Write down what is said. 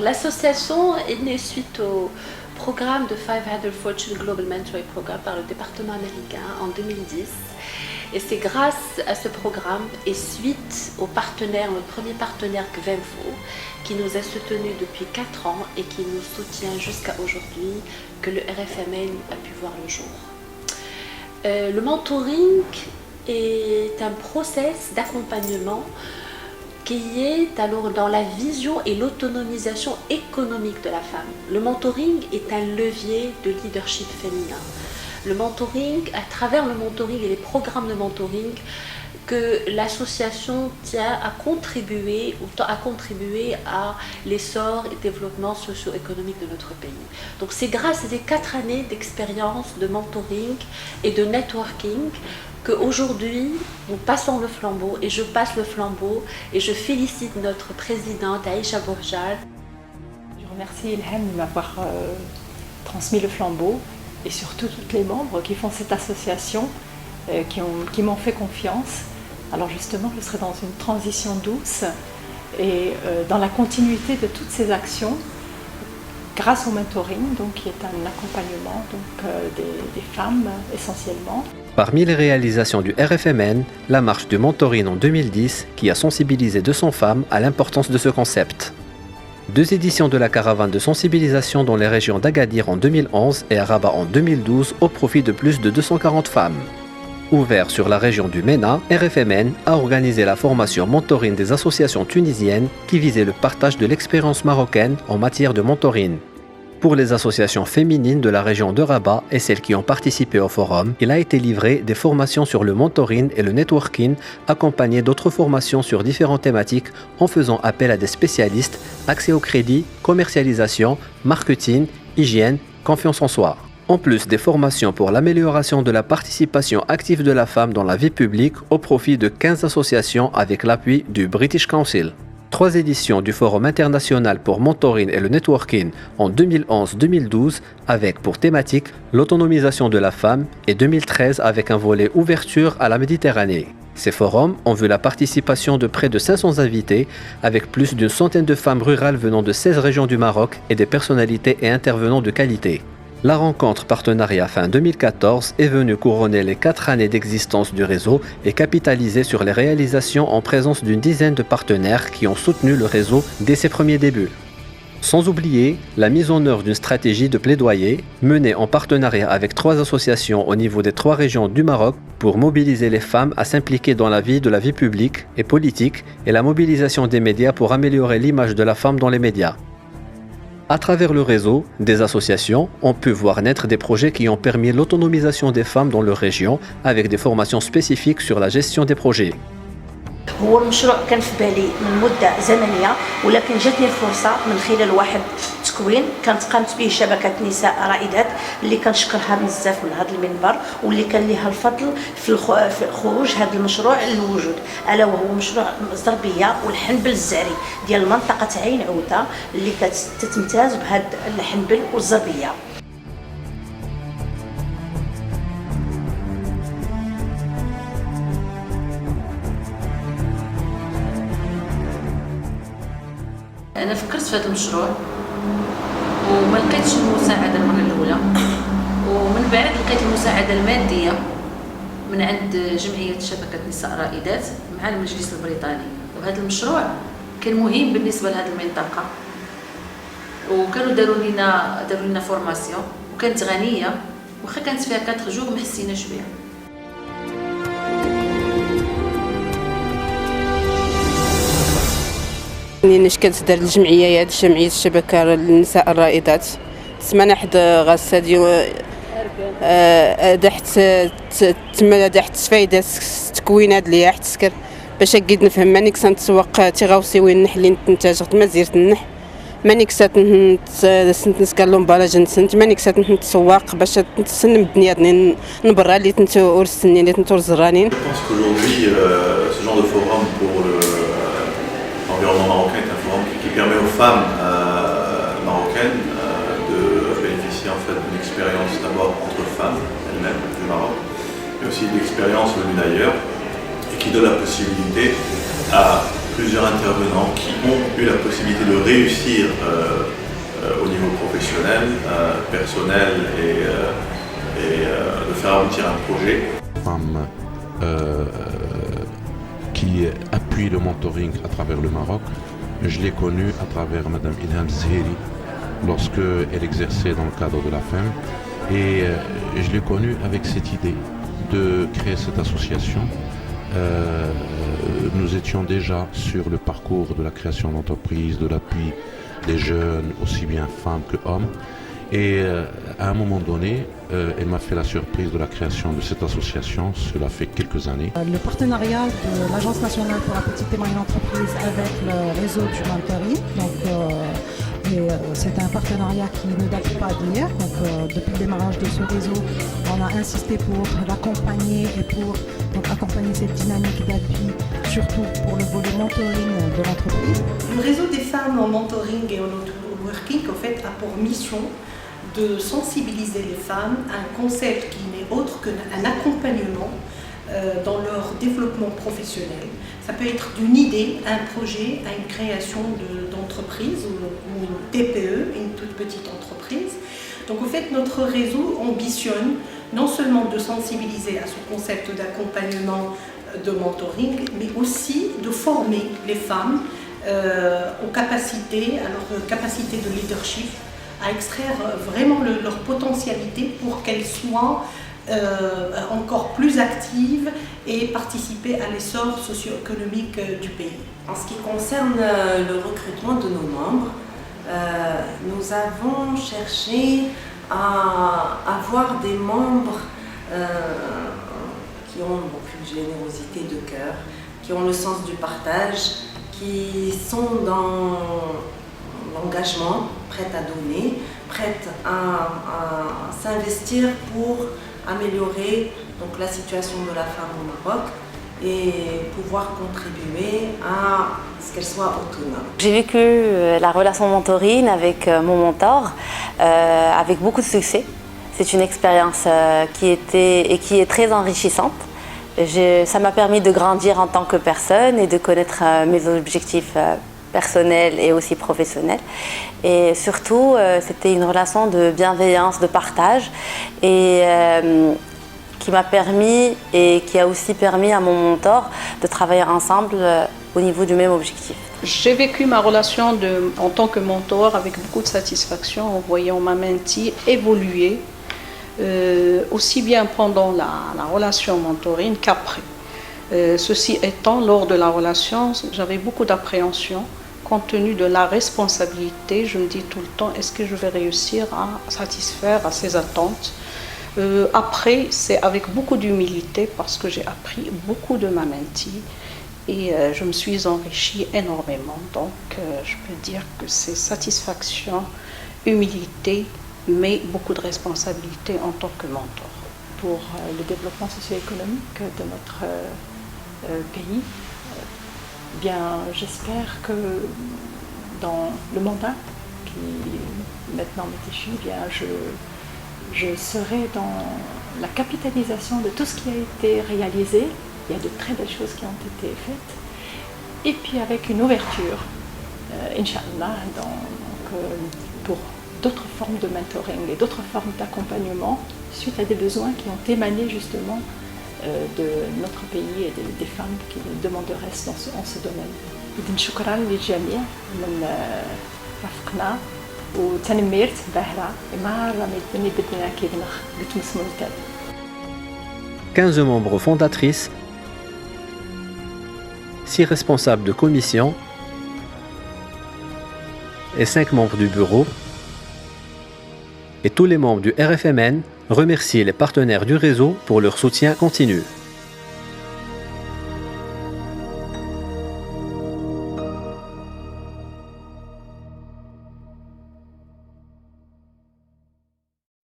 L'association est née suite au programme de 500 Fortune Global Mentoring Program par le département américain en 2010. Et c'est grâce à ce programme et suite au partenaire, notre premier partenaire Gvenfo, qui nous a soutenus depuis 4 ans et qui nous soutient jusqu'à aujourd'hui, que le RFMN a pu voir le jour. Le mentoring est un process d'accompagnement qui est alors dans la vision et l'autonomisation économique de la femme. Le mentoring est un levier de leadership féminin. Le mentoring, à travers le mentoring et les programmes de mentoring, que l'association tient à contribuer à l'essor et développement socio-économique de notre pays. Donc c'est grâce à ces 4 années d'expérience de mentoring et de networking qu'aujourd'hui nous passons le flambeau, et je passe le flambeau et je félicite notre présidente Aïcha Bourjal. Je remercie Ilham de m'avoir transmis le flambeau et surtout toutes les membres qui font cette association, qui m'ont fait confiance. Alors justement, je serai dans une transition douce et dans la continuité de toutes ces actions, grâce au mentoring, donc, qui est un accompagnement des femmes essentiellement. Parmi les réalisations du RFMN, la marche du mentoring en 2010 qui a sensibilisé 200 femmes à l'importance de ce concept. 2 éditions de la caravane de sensibilisation dans les régions d'Agadir en 2011 et à Rabat en 2012 au profit de plus de 240 femmes. Ouvert sur la région du MENA, RFMN a organisé la formation mentoring des associations tunisiennes qui visait le partage de l'expérience marocaine en matière de mentoring. Pour les associations féminines de la région de Rabat et celles qui ont participé au forum, il a été livré des formations sur le mentoring et le networking, accompagnées d'autres formations sur différentes thématiques en faisant appel à des spécialistes, accès au crédit, commercialisation, marketing, hygiène, confiance en soi. En plus des formations pour l'amélioration de la participation active de la femme dans la vie publique au profit de 15 associations avec l'appui du British Council. 3 éditions du Forum international pour mentoring et le networking en 2011-2012 avec pour thématique l'autonomisation de la femme et 2013 avec un volet ouverture à la Méditerranée. Ces forums ont vu la participation de près de 500 invités avec plus d'une centaine de femmes rurales venant de 16 régions du Maroc et des personnalités et intervenants de qualité. La rencontre partenariat fin 2014 est venue couronner les 4 années d'existence du réseau et capitaliser sur les réalisations en présence d'une dizaine de partenaires qui ont soutenu le réseau dès ses premiers débuts. Sans oublier la mise en œuvre d'une stratégie de plaidoyer menée en partenariat avec 3 associations au niveau des 3 régions du Maroc pour mobiliser les femmes à s'impliquer dans la vie publique et politique et la mobilisation des médias pour améliorer l'image de la femme dans les médias. À travers le réseau, des associations ont pu voir naître des projets qui ont permis l'autonomisation des femmes dans leur région avec des formations spécifiques sur la gestion des projets. هو المشروع كان في بالي من مدة زمنية، ولكن جاتني الفرصة من خلال واحد تكوين كانت قامت به شبكة نساء رائدات اللي كنشكرها بزاف من هذا المنبر، واللي كان لها الفضل في خروج هذا المشروع للوجود، ألا وهو مشروع الزربية والحنبل الزعري ديال منطقة عين عودة اللي كتمتاز بهذا الحنبل والزربية. أنا فكرت في هذا المشروع وما لقيتش المساعدة المرة الأولى، ومن بعد لقيت المساعدة المادية من عند جمعية شبكة نساء رائدات مع المجلس البريطاني. وهذا المشروع كان مهم بالنسبة لهذه المنطقة، وكانوا داروا لنا فورماسيون وكانت غنية، واخا كانت فيها 4 جوغ ما حسيناش بها. نيش كتدار الجمعيه هاد جمعيه الشبكه للنساء الرائدات تسمى حد غاس هادي دحت تما دحت فايده تكوينات ليا حتى سكر باش اكيد نفهم ماني كنت تسوق تيغاوسي وين نحلي نتاجت ما زيرت النح ماني كسات نسكالهم بالاج نسنت ماني كسات نتسوق باش نتسنم الدنيا نبرا اللي تنتو ورسني اللي تنتو الزرانين. Je pense qu'aujourd'hui ce genre de forum pour l'environnement marocain est un forum qui permet aux femmes marocaines de bénéficier en fait d'une expérience d'abord entre femmes elles-mêmes du Maroc, mais aussi d'expériences venues d'ailleurs et qui donne la possibilité à plusieurs intervenants qui ont eu la possibilité de réussir au niveau professionnel, personnel et de faire aboutir un projet. Femme qui appuie le mentoring à travers le Maroc. Je l'ai connue à travers Madame Ilham Zahiri lorsqu'elle exerçait dans le cadre de la FEM. Et je l'ai connue avec cette idée de créer cette association. Nous étions déjà sur le parcours de la création d'entreprises, de l'appui des jeunes, aussi bien femmes que hommes. Et à un moment donné, elle m'a fait la surprise de la création de cette association. Cela fait quelques années. Le partenariat de l'Agence nationale pour la petite et moyenne entreprise avec le réseau du mentoring. C'est un partenariat qui ne date pas d'hier. Depuis le démarrage de ce réseau, on a insisté pour l'accompagner et pour accompagner cette dynamique d'appui, surtout pour le volet mentoring de l'entreprise. Le réseau des femmes en mentoring et en networking en fait, a pour mission de sensibiliser les femmes à un concept qui n'est autre qu'un accompagnement dans leur développement professionnel. Ça peut être d'une idée, un projet, à une création d'entreprise ou une TPE, une toute petite entreprise. Donc en fait, notre réseau ambitionne non seulement de sensibiliser à ce concept d'accompagnement de mentoring, mais aussi de former les femmes aux capacités, à leur capacité de leadership, à extraire vraiment leur potentialité pour qu'elles soient encore plus actives et participer à l'essor socio-économique du pays. En ce qui concerne le recrutement de nos membres, nous avons cherché à avoir des membres qui ont une générosité de cœur, qui ont le sens du partage, qui sont dans l'engagement, prêtes à donner, prêtes à s'investir pour améliorer donc, la situation de la femme au Maroc et pouvoir contribuer à ce qu'elle soit autonome. J'ai vécu la relation mentorine avec mon mentor avec beaucoup de succès. C'est une expérience qui est très enrichissante. Ça m'a permis de grandir en tant que personne et de connaître mes objectifs personnels et aussi professionnels. Et surtout, c'était une relation de bienveillance, de partage et qui m'a permis et qui a aussi permis à mon mentor de travailler ensemble au niveau du même objectif. J'ai vécu ma relation en tant que mentor avec beaucoup de satisfaction en voyant ma mentee évoluer aussi bien pendant la relation mentorine qu'après. Ceci étant, lors de la relation, j'avais beaucoup d'appréhension compte tenu de la responsabilité. Je me dis tout le temps, est-ce que je vais réussir à satisfaire à ses attentes? Après, c'est avec beaucoup d'humilité parce que j'ai appris beaucoup de ma mentee et je me suis enrichie énormément. Donc, je peux dire que c'est satisfaction, humilité, mais beaucoup de responsabilité en tant que mentor. Pour le développement socio-économique de notre pays, bien, j'espère que dans le mandat qui maintenant m'est échu, bien, je serai dans la capitalisation de tout ce qui a été réalisé. Il y a de très belles choses qui ont été faites. Et puis avec une ouverture, Inch'Allah, pour d'autres formes de mentoring et d'autres formes d'accompagnement suite à des besoins qui ont émané justement de notre pays et des femmes qui demanderaient en ce domaine. شكرا للجميع من رافقنا وتنميرت باهرة مع رميتني بدنا كي بتمس ملتد. 15 membres fondatrices, 6 responsables de commission et 5 membres du bureau. Et tous les membres du RFMN remercient les partenaires du réseau pour leur soutien continu.